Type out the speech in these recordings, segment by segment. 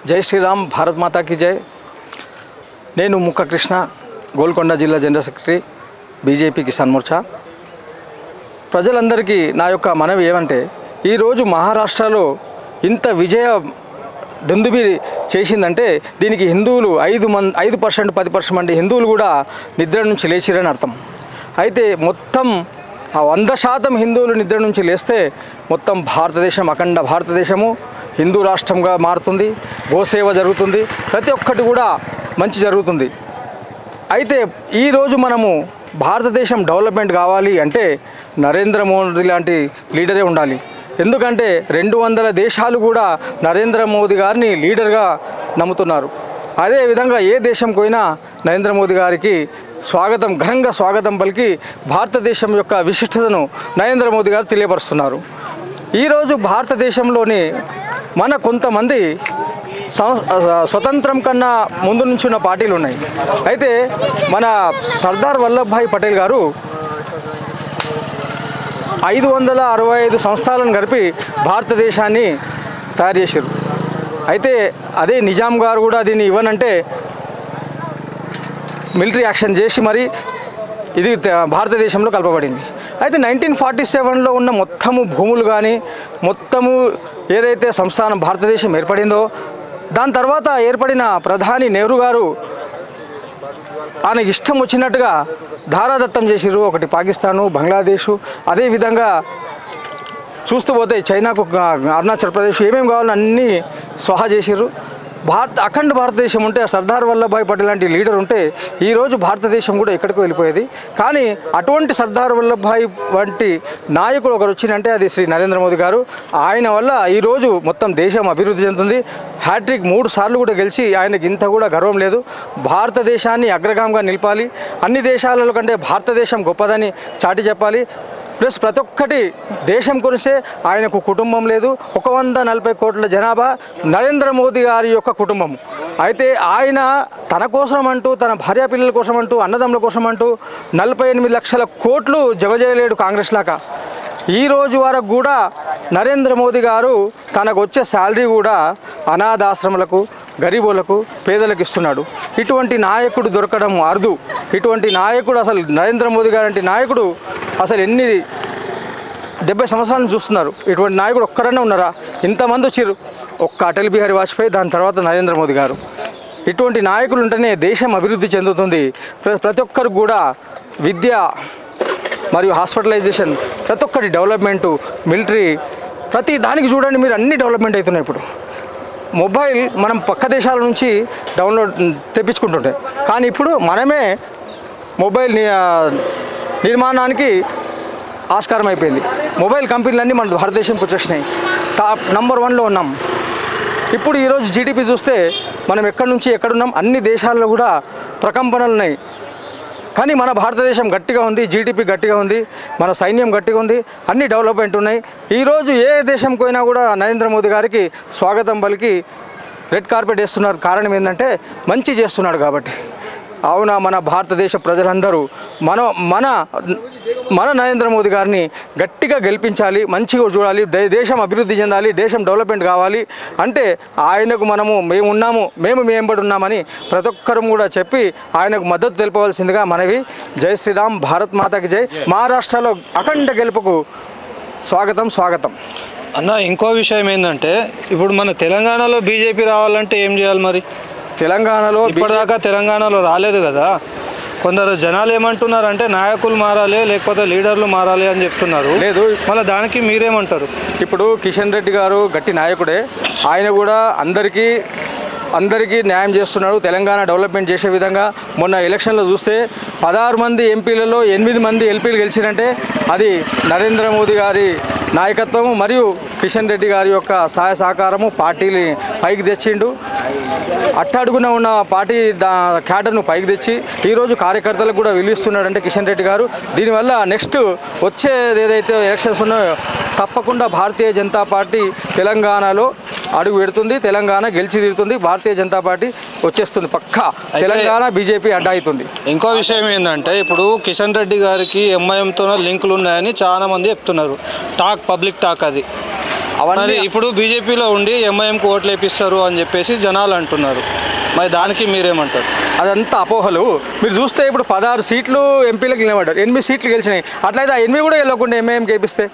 జై శ్రీరామ్, భారత్ మాతా కీ జై. నేను ముక్క కృష్ణ, గోల్కొండ జిల్లా general secretary, BJP Kisan Morcha. ప్రజలందరికీ నా యొక్క మనవి ఏమంటే, ఈరోజు మహారాష్ట్రలో ఇంత విజయ దుందుబి చేసిందంటే దీనికి హిందువులు 5% 10% హిందువులు కూడా నిద్ర నుంచి లేచిరని అర్థం. అయితే మొత్తం 100% హిందువులు నిద్ర నుంచి లేస్తే మొత్తం భారతదేశం, అఖండ భారతదేశము హిందూ రాష్ట్రంగా మారుతుంది. గోసేవ జరుగుతుంది, ప్రతి ఒక్కటి కూడా మంచి జరుగుతుంది. అయితే ఈరోజు మనము భారతదేశం డెవలప్మెంట్ కావాలి అంటే నరేంద్ర మోదీ లాంటి లీడరే ఉండాలి. ఎందుకంటే 200 దేశాలు కూడా నరేంద్ర మోదీ గారిని లీడర్గా నమ్ముతున్నారు. అదేవిధంగా ఏ దేశంకి పోయినా నరేంద్ర మోదీ గారికి స్వాగతం, ఘనంగా స్వాగతం పలికి భారతదేశం యొక్క విశిష్టతను నరేంద్ర మోదీ గారు తెలియపరుస్తున్నారు. ఈరోజు భారతదేశంలోని మన కొంతమంది స్వతంత్రం కన్నా ముందు నుంచి ఉన్న పార్టీలు ఉన్నాయి. అయితే మన సర్దార్ వల్లభాయ్ పటేల్ గారు 565 సంస్థలను కలిపి భారతదేశాన్ని తయారు చేశారు. అయితే అదే నిజాం గారు కూడా దీన్ని ఇవ్వనంటే మిలిటరీ యాక్షన్ చేసి మరి ఇది భారతదేశంలో కలపబడింది. అయితే 1947లో ఉన్న మొత్తము భూములు కానీ మొత్తము ఏదైతే సంస్థానం భారతదేశం ఏర్పడిందో దాని తర్వాత ఏర్పడిన ప్రధాని నెహ్రూ గారు ఆయనకి ఇష్టం వచ్చినట్టుగా ధారాదత్తం చేసిర్రు. ఒకటి పాకిస్తాను, బంగ్లాదేశు, అదేవిధంగా చూస్తూ పోతే చైనాకు, అరుణాచల్ ప్రదేశ్ ఏమేమి కావాలని అన్నీ స్వాహా చేసిర్రు. అఖండ భారతదేశం ఉంటే సర్దార్ వల్లభాయ్ పటేల్ లాంటి లీడర్ ఉంటే ఈరోజు భారతదేశం కూడా ఎక్కడికి వెళ్ళిపోయేది. కానీ అటువంటి సర్దార్ వల్లభాయ్ వంటి నాయకుడు ఒకరు వచ్చిందంటే అది శ్రీ నరేంద్ర మోదీ గారు. ఆయన వల్ల ఈరోజు మొత్తం దేశం అభివృద్ధి చెందుతుంది. హ్యాట్రిక్ 3 సార్లు కూడా గెలిచి ఆయనకి ఇంత కూడా గర్వం లేదు. భారతదేశాన్ని అగ్రగామిగా నిలపాలి, అన్ని దేశాలలో కంటే భారతదేశం గొప్పదని చాటి చెప్పాలి. ప్లస్ ప్రతి ఒక్కటి దేశం గురించే. ఆయనకు కుటుంబం లేదు. 140 కోట్ల జనాభా నరేంద్ర మోదీ గారి యొక్క కుటుంబము. అయితే ఆయన తన కోసం అంటూ, తన భార్య పిల్లల కోసం అంటూ, అన్నదమ్ముల కోసం అంటూ 48 లక్షల కోట్లు జమ చేయలేడు కాంగ్రెస్ లాగా. ఈ రోజు వరకు కూడా నరేంద్ర మోదీ గారు తనకు వచ్చే శాలరీ కూడా అనాథాశ్రమాలకు, గరీబులకు, పేదలకు ఇస్తున్నాడు. ఇటువంటి నాయకుడు దొరకడం అరుదు. ఇటువంటి నాయకుడు అసలు నరేంద్ర మోదీ గారి నాయకుడు అసలు 70 సంవత్సరాలను చూస్తున్నారు. ఇటువంటి నాయకుడు ఒక్కరన్నా ఉన్నారా? ఇంతమంది వచ్చిర్రు. ఒక్క అటల్ బిహారీ వాజ్పేయి, దాని తర్వాత నరేంద్ర మోదీ గారు. ఇటువంటి నాయకులు ఉంటేనే దేశం అభివృద్ధి చెందుతుంది. ప్రతి ఒక్కరు కూడా విద్య మరియు హాస్పిటలైజేషన్, ప్రతి ఒక్కటి డెవలప్మెంటు, మిలిటరీ, ప్రతి దానికి చూడండి మీరు, అన్ని డెవలప్మెంట్ అవుతున్నాయి. ఇప్పుడు మొబైల్ మనం పక్క దేశాల నుంచి డౌన్లోడ్ తెప్పించుకుంటుంటే, కానీ ఇప్పుడు మనమే మొబైల్ నిర్మాణానికి ఆస్కారం అయిపోయింది. మొబైల్ కంపెనీలన్నీ మన భారతదేశంకి వచ్చేసినాయి. టాప్ నంబర్ 1లో ఉన్నాం. ఇప్పుడు ఈరోజు జీడిపి చూస్తే మనం ఎక్కడి నుంచి ఎక్కడున్నాం, అన్ని దేశాల్లో కూడా ప్రకంపనలు ఉన్నాయి. కానీ మన భారతదేశం గట్టిగా ఉంది, జీడిపి గట్టిగా ఉంది, మన సైన్యం గట్టిగా ఉంది, అన్ని డెవలప్మెంట్ ఉన్నాయి. ఈరోజు ఏ దేశంకి పోయినా కూడా నరేంద్ర మోదీ గారికి స్వాగతం పలికి రెడ్ కార్పెట్ వేస్తున్నారు. కారణం ఏంటంటే మంచి చేస్తున్నాడు కాబట్టి. అవునా, మన భారతదేశ ప్రజలందరూ మన నరేంద్ర మోదీ గారిని గట్టిగా గెలిపించాలి, మంచిగా చూడాలి. దేశం అభివృద్ధి చెందాలి, దేశం డెవలప్మెంట్ కావాలి అంటే ఆయనకు మేము ఉన్నాము, మేము వెంబడి ఉన్నామని ప్రతి ఒక్కరూ కూడా చెప్పి ఆయనకు మద్దతు తెలుపవలసిందిగా మనవి. జై శ్రీరామ్, భారత్ మాతాకి జై. మహారాష్ట్రలో అఖండ గెలుపుకు స్వాగతం. అన్న, ఇంకో విషయం ఏంటంటే ఇప్పుడు మన తెలంగాణలో బీజేపీ రావాలంటే ఏం చేయాలి మరి? తెలంగాణలో ఇప్పటిదాకా తెలంగాణలో రాలేదు కదా. కొందరు జనాలు ఏమంటున్నారంటే నాయకులు మారాలి, లేకపోతే లీడర్లు మారాలి అని చెప్తున్నారు. లేదు, మళ్ళీ దానికి మీరేమంటారు? ఇప్పుడు కిషన్ రెడ్డి గారు గట్టి నాయకుడే. ఆయన కూడా అందరికీ న్యాయం చేస్తున్నాడు. తెలంగాణ డెవలప్మెంట్ చేసే విధంగా మొన్న ఎలక్షన్లో చూస్తే 16 మంది ఎంపీలలో 8 మంది ఎల్పీలు గెలిచినంటే అది నరేంద్ర మోదీ గారి నాయకత్వం మరియు కిషన్ రెడ్డి గారి యొక్క సహాయ సహకారము పార్టీని పైకి తెచ్చిండు. అట్టడుగున ఉన్న పార్టీ క్యాడర్ను పైకి తెచ్చి ఈరోజు కార్యకర్తలకు కూడా విలువిస్తున్నాడంటే కిషన్ రెడ్డి గారు. దీనివల్ల నెక్స్ట్ వచ్చేది ఏదైతే ఎలక్షన్స్ ఉన్నాయో తప్పకుండా భారతీయ జనతా పార్టీ తెలంగాణలో అడుగు పెడుతుంది. తెలంగాణ గెలిచి తీరుతుంది. భారతీయ జనతా పార్టీ వచ్చేస్తుంది పక్కా. తెలంగాణ బీజేపీ అడ్డా అవుతుంది. ఇంకో విషయం ఏంటంటే ఇప్పుడు కిషన్ రెడ్డి గారికి ఎంఐఎంతో లింకులు ఉన్నాయని చాలా మంది చెప్తున్నారు. పబ్లిక్ టాక్ అది. అవన్నీ ఇప్పుడు బీజేపీలో ఉండి ఎంఐఎంకి ఓట్లు వేపిస్తారు అని చెప్పేసి జనాలు అంటున్నారు. మరి దానికి మీరేమంటారు? అదంతా అపోహలు. మీరు చూస్తే ఇప్పుడు 16 సీట్లు ఎంపీలకు నిలబడ్డారు, 8 సీట్లు గెలిచినాయి. అట్లయితే ఆ 8 కూడా వెళ్ళకుండా ఎంఐఎంకి వేపిస్తే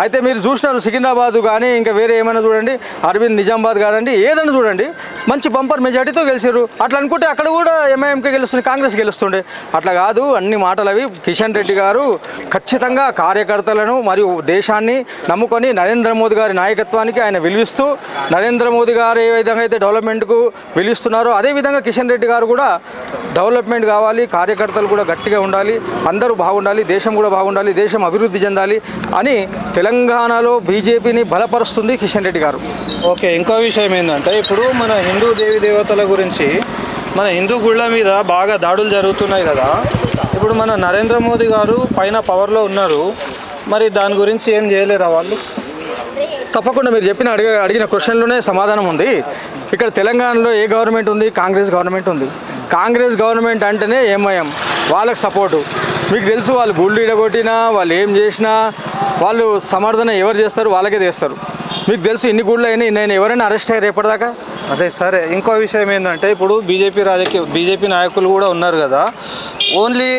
అయితే మీరు చూసినారు సికింద్రాబాద్ కానీ ఇంకా వేరే ఏమైనా చూడండి, అరవింద్ నిజామాబాద్ కాదండి, ఏదైనా చూడండి మంచి బంపర్ మెజార్టీతో గెలిచారు. అట్లా అనుకుంటే అక్కడ కూడా ఎంఐఎంకే గెలుస్తుంది, కాంగ్రెస్ గెలుస్తుండే. అట్లా కాదు, అన్ని మాటలు అవి. కిషన్ రెడ్డి గారు ఖచ్చితంగా కార్యకర్తలను మరియు దేశాన్ని నమ్ముకొని నరేంద్ర మోదీ గారి నాయకత్వానికి ఆయన విలువిస్తూ, నరేంద్ర మోదీ గారు ఏ విధంగా అయితే డెవలప్మెంట్కు విలువిస్తున్నారో అదేవిధంగా కిషన్ రెడ్డి గారు కూడా డెవలప్మెంట్ కావాలి, కార్యకర్తలు కూడా గట్టిగా ఉండాలి, అందరూ బాగుండాలి, దేశం కూడా బాగుండాలి, దేశం అభివృద్ధి చెందాలి అని తెలంగాణలో బీజేపీని బలపరుస్తుంది కిషన్ రెడ్డి గారు. ఓకే, ఇంకో విషయం ఏంటంటే ఇప్పుడు మన హిందూ దేవి దేవతల గురించి, మన హిందూ గుళ్ళ మీద బాగా దాడులు జరుగుతున్నాయి కదా. ఇప్పుడు మన నరేంద్ర మోదీ గారు పైన పవర్లో ఉన్నారు, మరి దాని గురించి ఏం చేయలేరా వాళ్ళు? తప్పకుండా మీరు చెప్పిన అడిగిన క్వశ్చన్లోనే సమాధానం ఉంది. ఇక్కడ తెలంగాణలో ఏ గవర్నమెంట్ ఉంది? కాంగ్రెస్ గవర్నమెంట్ ఉంది. కాంగ్రెస్ గవర్నమెంట్ అంటేనే ఎంఐఎం వాళ్ళకి సపోర్టు. మీకు తెలుసు, వాళ్ళు గుళ్ళు ఇడగొట్టినా, వాళ్ళు ఏం చేసినా వాళ్ళు సమర్థన ఎవరు చేస్తారు? వాళ్ళకే చేస్తారు. మీకు తెలుసు ఇన్ని గుళ్ళు అయినాయి, నేను ఎవరైనా అరెస్ట్ అయ్యారు ఎప్పటిదాకా? అదే సరే, ఇంకో విషయం ఏంటంటే ఇప్పుడు బీజేపీ నాయకులు కూడా ఉన్నారు కదా, ఓన్లీ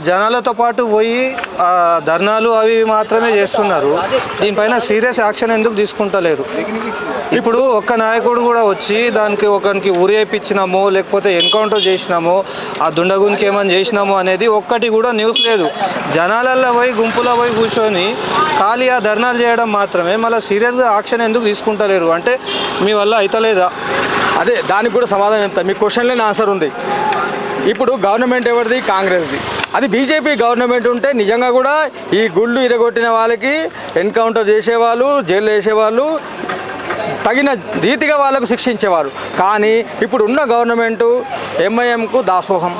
జనాలతో పాటు పోయి ధర్నాలు అవి మాత్రమే చేస్తున్నారు. దీనిపైన సీరియస్ యాక్షన్ ఎందుకు తీసుకుంటలేరు? ఇప్పుడు ఒక్క నాయకుడు కూడా వచ్చి దానికి ఒకరికి ఉరి వేయించినామో లేకపోతే ఎన్కౌంటర్ చేసినామో ఆ దుండగునికి ఏమైనా చేసినామో అనేది ఒక్కటి కూడా న్యూస్ లేదు. జనాలల్లో పోయి గుంపులో పోయి కూర్చొని ఖాళీ ఆ ధర్నాలు చేయడం మాత్రమే, మళ్ళీ సీరియస్గా యాక్షన్ ఎందుకు తీసుకుంటలేరు? అంటే మీ వల్ల అయితలేదా? అదే దానికి కూడా సమాధానం చెప్తాను. మీ క్వశ్చన్లోనే ఆన్సర్ ఉంది. ఇప్పుడు గవర్నమెంట్ ఎవరిది? కాంగ్రెస్ది. అది బీజేపీ గవర్నమెంట్ ఉంటే నిజంగా కూడా ఈ గుళ్ళు ఇరగొట్టిన వాళ్ళకి ఎన్కౌంటర్ చేసేవాళ్ళు, జైల్లో వేసేవాళ్ళు, తగిన రీతిగా వాళ్ళకు శిక్షించేవారు. కానీ ఇప్పుడు ఉన్న గవర్నమెంటు ఎంఐఎంకు దాసోహం.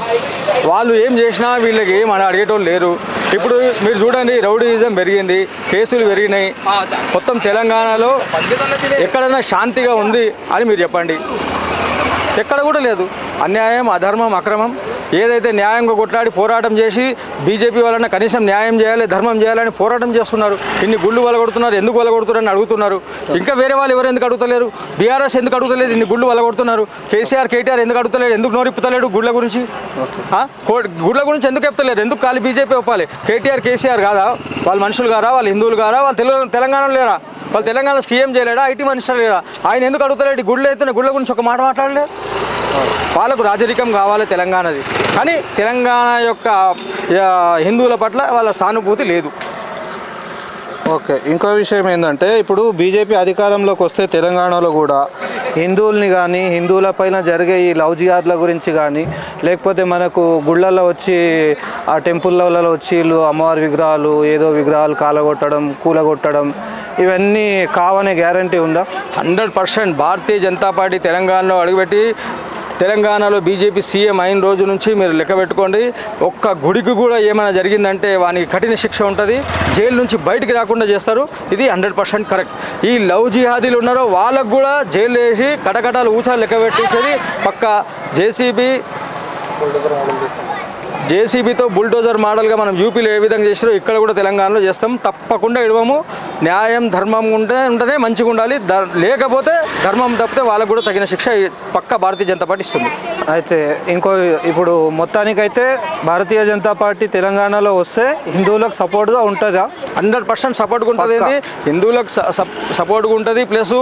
వాళ్ళు ఏం చేసినా వీళ్ళకి ఏం అడిగేటోళ్ళు లేరు. ఇప్పుడు మీరు చూడండి, రౌడీయిజం పెరిగింది, కేసులు పెరిగినాయి. మొత్తం తెలంగాణలో ఎక్కడైనా శాంతిగా ఉంది అని మీరు చెప్పండి? ఎక్కడ కూడా లేదు. అన్యాయం, అధర్మం, అక్రమం. ఏదైతే న్యాయంగా కొట్లాడి పోరాటం చేసి బీజేపీ వాళ్ళని కనీసం న్యాయం చేయాలి, ధర్మం చేయాలని పోరాటం చేస్తున్నారు. ఇన్ని గుళ్ళు వలగొడుతున్నారు, ఎందుకు వలగొడుతున్నారని అడుగుతున్నారు. ఇంకా వేరే వాళ్ళు ఎవరు ఎందుకు అడుగుతలేరు? బీఆర్ఎస్ ఎందుకు అడుగుతలేదు? ఇన్ని గుళ్ళు వలగొడుతున్నారు. కేటీఆర్ ఎందుకు అడుగుతలేడు? ఎందుకు నోరిప్పుతలేడు గుళ్ళ గురించి? గుళ్ళ గురించి ఎందుకు చెప్తలేరు? ఎందుకు ఖాళీ బీజేపీ ఒప్పాలి? కేటీఆర్ కాదా? వాళ్ళు మనుషులు గారా? వాళ్ళు హిందువులు గారా? వాళ్ళు తెలంగాణలో లేరా? వాళ్ళు తెలంగాణ సీఎం చేయలేడా? ఐటీ మినిస్టర్ లేరా? ఆయన ఎందుకు అడుగుతలేడు? గుళ్ళు అయితే గుళ్ళ గురించి ఒక మాట మాట్లాడలేదు. వాళ్ళకు రాజరికం కావాలి తెలంగాణది, కానీ తెలంగాణ యొక్క హిందువుల పట్ల వాళ్ళ సానుభూతి లేదు. ఓకే, ఇంకో విషయం ఏంటంటే ఇప్పుడు బీజేపీ అధికారంలోకి వస్తే తెలంగాణలో కూడా హిందువుల్ని కానీ, హిందువుల పైన జరిగే ఈ లవ్ జిహాద్ల గురించి కానీ, లేకపోతే మనకు గుళ్ళల్లో వచ్చి ఆ టెంపుల్లలో వచ్చి అమ్మవారి విగ్రహాలు, ఏదో విగ్రహాలు కాలగొట్టడం, కూలగొట్టడం, ఇవన్నీ కావనే గ్యారంటీ ఉందా? 100% భారతీయ జనతా పార్టీ తెలంగాణలో అడుగుపెట్టి తెలంగాణలో బీజేపీ సీఎం అయిన రోజు నుంచి మీరు లెక్క పెట్టుకోండి, ఒక్క గుడికి కూడా ఏమైనా జరిగిందంటే వానికి కఠిన శిక్ష ఉంటుంది, జైలు నుంచి బయటికి రాకుండా చేస్తారు. ఇది 100% కరెక్ట్. ఈ లవ్ జిహాదీలు ఉన్నారో వాళ్ళకు కూడా జైలు వేసి కటకటాలు ఊచాలు లెక్క పెట్టించేది పక్క. జేసీబీతో బుల్డోజర్ మోడల్గా మనం యూపీలో ఏ విధంగా చేసారో ఇక్కడ కూడా తెలంగాణలో చేస్తాం. తప్పకుండా ఇడవము. న్యాయం, ధర్మం ఉంటేనే మంచిగా ఉండాలి. లేకపోతే ధర్మం తప్పితే వాళ్ళకు కూడా తగిన శిక్ష పక్క భారతీయ జనతా పార్టీ ఇస్తుంది. అయితే ఇప్పుడు మొత్తానికైతే భారతీయ జనతా పార్టీ తెలంగాణలో వస్తే హిందువులకు సపోర్ట్గా ఉంటుందా? 100% సపోర్ట్గా ఉంటుంది. హిందువులకు సపోర్ట్గా ఉంటుంది. ప్లస్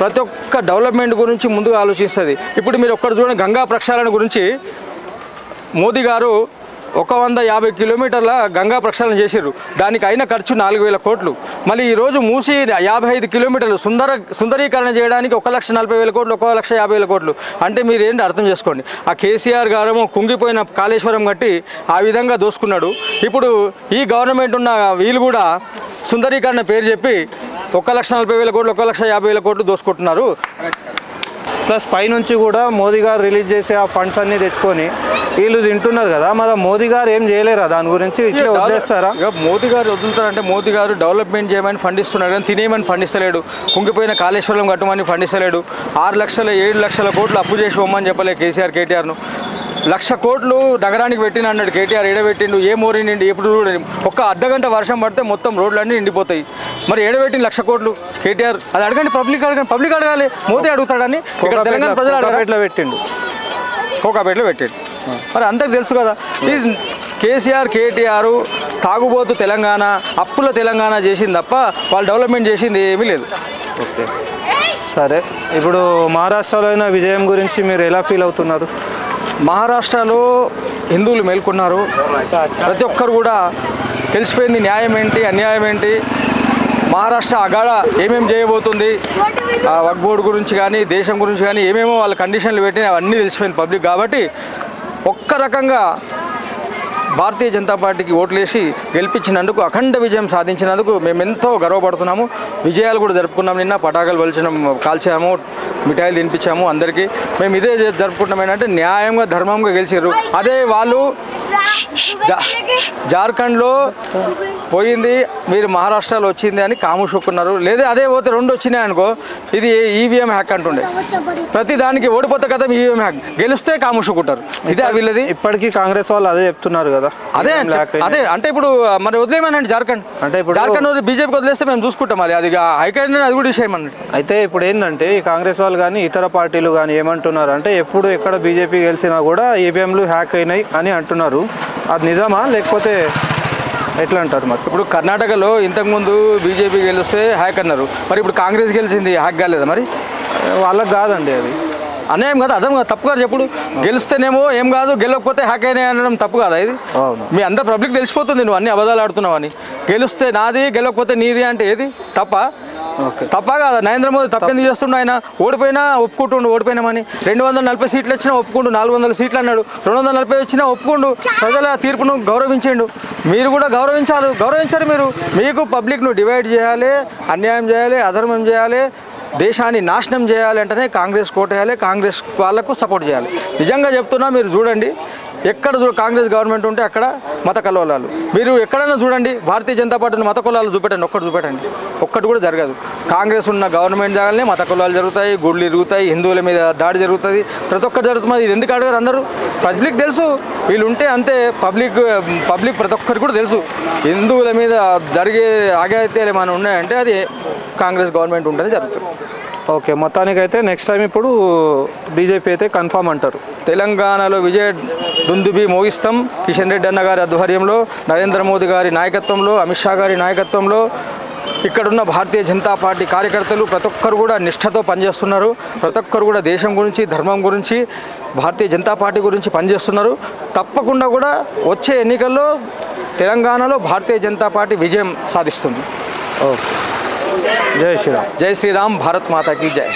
ప్రతి ఒక్క డెవలప్మెంట్ గురించి ముందుగా ఆలోచిస్తుంది. ఇప్పుడు మీరు ఒక్కటి చూడండి, గంగా ప్రక్షాళన గురించి మోదీ గారు 150 కిలోమీటర్ల గంగా ప్రక్షాళన చేశారు. దానికి అయిన ఖర్చు 4,000 కోట్లు. మళ్ళీ ఈరోజు మూసి 55 కిలోమీటర్లు సుందరీకరణ చేయడానికి 1,40,000 కోట్లు, 1,50,000 కోట్లు. అంటే మీరు ఏంటి అర్థం చేసుకోండి. ఆ కేసీఆర్ గారేమో కుంగిపోయిన కాళేశ్వరం కట్టి ఆ విధంగా దోసుకున్నాడు. ఇప్పుడు ఈ గవర్నమెంట్ ఉన్న వీళ్ళు కూడా సుందరీకరణ పేరు చెప్పి 1,40,000 కోట్లు, 1,50,000 కోట్లు దోసుకుంటున్నారు. ప్లస్ పైనుంచి కూడా మోదీ గారు రిలీజ్ చేసే ఆ ఫండ్స్ అన్నీ తెచ్చుకొని వీళ్ళు తింటున్నారు కదా, మరి మోదీ గారు ఏం చేయలేరా దాని గురించి? ఇట్లా వదిలేస్తారా? మోదీ గారు వదులుతారంటే మోదీ గారు డెవలప్మెంట్ చేయమని ఫండ్ ఇస్తున్నాడు, కానీ తినేయమని ఫండ్ ఇస్తలేడు. కుంగిపోయిన కాళేశ్వరం కట్టమని ఫండ్ ఇస్తలేడు. 6 లక్షల 7 లక్షల కోట్లు అప్పు చేసి పోమని చెప్పలే కేటీఆర్ను. 1,00,000 కోట్లు నగరానికి పెట్టిన అన్నాడు కేటీఆర్. ఏడబెట్టిండు, ఏ మోరీ నిండి ఎప్పుడు ఒక్క అర్ధగంట వర్షం పడితే మొత్తం రోడ్లన్నీ నిండిపోతాయి. మరి ఏడబెట్టిన 1,00,000 కోట్లు కేటీఆర్? అది అడగండి, పబ్లిక్ అడగాలి. మోదీ అడుగుతాడని ఇక్కడ తెలంగాణ ప్రజలు కోకాపేటలో పెట్టిండు. కోకాపేటలో పెట్టాడు. మరి అందరికి తెలుసు కదా. ఇది కేసీఆర్ కేటీఆర్ తాగుబోతు తెలంగాణ, అప్పుల తెలంగాణ చేసింది తప్ప వాళ్ళు డెవలప్మెంట్ చేసింది ఏమీ లేదు. ఓకే సరే, ఇప్పుడు మహారాష్ట్రలో అయిన విజయం గురించి మీరు ఎలా ఫీల్ అవుతున్నారు? మహారాష్ట్రలో హిందువులు మేల్కొన్నారు. ప్రతి ఒక్కరు కూడా తెలిసిపోయింది న్యాయం ఏంటి, అన్యాయం ఏంటి. మహారాష్ట్ర అగాడ ఏమేమి చేయబోతుంది, వక్ఫ్ బోర్డు గురించి కానీ దేశం గురించి కానీ ఏమేమో వాళ్ళ కండిషన్లు పెట్టి అవన్నీ తెలిసిపోయింది పబ్లిక్. కాబట్టి ఒక్క రకంగా భారతీయ జనతా పార్టీకి ఓట్లేసి గెలిపించినందుకు, అఖండ విజయం సాధించినందుకు మేము ఎంతో గర్వపడుతున్నాము. విజయాలు కూడా జరుపుకున్నాం. నిన్న పటాకులు కాల్చాము, మిఠాయిలు తినిపించాము అందరికీ. మేము ఇదే జరుపుకుంటాం. ఏంటంటే న్యాయంగా ధర్మంగా గెలిచారు. అదే వాళ్ళు జార్ఖండ్లో పోయింది, మీరు మహారాష్ట్రలో వచ్చింది అని కాముషుకున్నారు. లేదా అదే పోతే 2 వచ్చినాయి అనుకో, ఇది ఈవీఎం హ్యాక్ అంటుండే. ప్రతి దానికి ఓడిపోతే కదా ఈవీఎం హ్యాక్, గెలిస్తే కాముషుకుంటారు. ఇదే వీళ్ళది. ఇప్పటికీ కాంగ్రెస్ వాళ్ళు అదే చెప్తున్నారు కదా. అదే అంటే ఇప్పుడు మరి వదిలేమనండి జార్ఖండ్. అంటే ఇప్పుడు జార్ఖండ్ బీజేపీకి వదిలేస్తే మేము చూసుకుంటాం. అది హైకమాండ్ అది కూడా విషయం అన్నట్టు. అయితే ఇప్పుడు ఏంటంటే ఈ కాంగ్రెస్ వాళ్ళు కానీ ఇతర పార్టీలు కానీ ఏమంటున్నారు అంటే, ఎప్పుడు ఎక్కడ బీజేపీ గెలిచినా కూడా ఈవీఎంలు హ్యాక్ అయినాయి అని అంటున్నారు. అది నిజమా లేకపోతే ఎట్లా అంటారు? మరి ఇప్పుడు కర్ణాటకలో ఇంతకుముందు బీజేపీ గెలిస్తే హ్యాక్ అన్నారు. మరి ఇప్పుడు కాంగ్రెస్ గెలిచింది, హ్యాక్ కాలేదా? మరి వాళ్ళకి కాదండి, అది అన్యాయం కదా, అర్థం కదా, తప్పు కాదు. చెప్పుడు గెలిస్తేనేమో ఏం కాదు, గెలవకపోతే హ్యాక్ అయినాయి అనడం తప్పు కదా. ఇది మీ అందరు పబ్లిక్ తెలిసిపోతుంది నువ్వు అన్ని అబద్ధాలు ఆడుతున్నావు అని. గెలిస్తే నాది, గెలవకపోతే నీది అంటే ఏది తప్ప? తప్ప కాదా? నరేంద్ర మోదీ తప్పెందుకు చేస్తుండు? ఆయన ఓడిపోయినా ఒప్పుకుంటుండు, ఓడిపోయినామని. 240 సీట్లు వచ్చినా ఒప్పుకుంటూ, 400 సీట్లు అన్నాడు. 240 వచ్చినా ఒప్పుకుండు, ప్రజల తీర్పును గౌరవించిండు. మీరు కూడా గౌరవించారు మీరు. మీకు పబ్లిక్ను డివైడ్ చేయాలి, అన్యాయం చేయాలి, అధర్మం చేయాలి, దేశాన్ని నాశనం చేయాలి అంటేనే కాంగ్రెస్ కోటేయాలి, కాంగ్రెస్ వాళ్ళకు సపోర్ట్ చేయాలి. నిజంగా చెప్తున్నా, మీరు చూడండి, ఎక్కడ కాంగ్రెస్ గవర్నమెంట్ ఉంటే అక్కడ మత కలవలాలు. మీరు ఎక్కడైనా చూడండి, భారతీయ జనతా పార్టీని మత కులాలు చూపెట్టండి, ఒక్కటి కూడా జరగదు. కాంగ్రెస్ ఉన్న గవర్నమెంట్ జాగాలనే మత కులాలు జరుగుతాయి, గుళ్ళు ఇరుగుతాయి, హిందువుల మీద దాడి జరుగుతుంది, ప్రతి ఒక్కటి జరుగుతుంది. ఇది ఎందుకు అడగారు అందరూ? పబ్లిక్ తెలుసు, వీళ్ళు ఉంటే అంతే. పబ్లిక్ ప్రతి ఒక్కరికి కూడా తెలుసు. హిందువుల మీద జరిగే ఆగాయితీలు ఏమైనా ఉన్నాయంటే అది కాంగ్రెస్ గవర్నమెంట్ ఉంటుంది, జరుగుతుంది. ఓకే, మొత్తానికైతే నెక్స్ట్ టైం ఇప్పుడు బీజేపీ అయితే కన్ఫామ్ అంటారు. తెలంగాణలో విజయ దుందుబి మోగిస్తాం. కిషన్ రెడ్డి అన్న గారి ఆధ్వర్యంలో, నరేంద్ర మోదీ గారి నాయకత్వంలో, అమిత్ షా గారి నాయకత్వంలో, ఇక్కడున్న భారతీయ జనతా పార్టీ కార్యకర్తలు ప్రతి ఒక్కరు కూడా నిష్ఠతో పనిచేస్తున్నారు. ప్రతి ఒక్కరు కూడా దేశం గురించి, ధర్మం గురించి, భారతీయ జనతా పార్టీ గురించి పనిచేస్తున్నారు. తప్పకుండా కూడా వచ్చే ఎన్నికల్లో తెలంగాణలో భారతీయ జనతా పార్టీ విజయం సాధిస్తుంది. ఓకే, జై శ్రీరామ్. జై శ్రీరామ్, భారత్ మాతా కీ జై.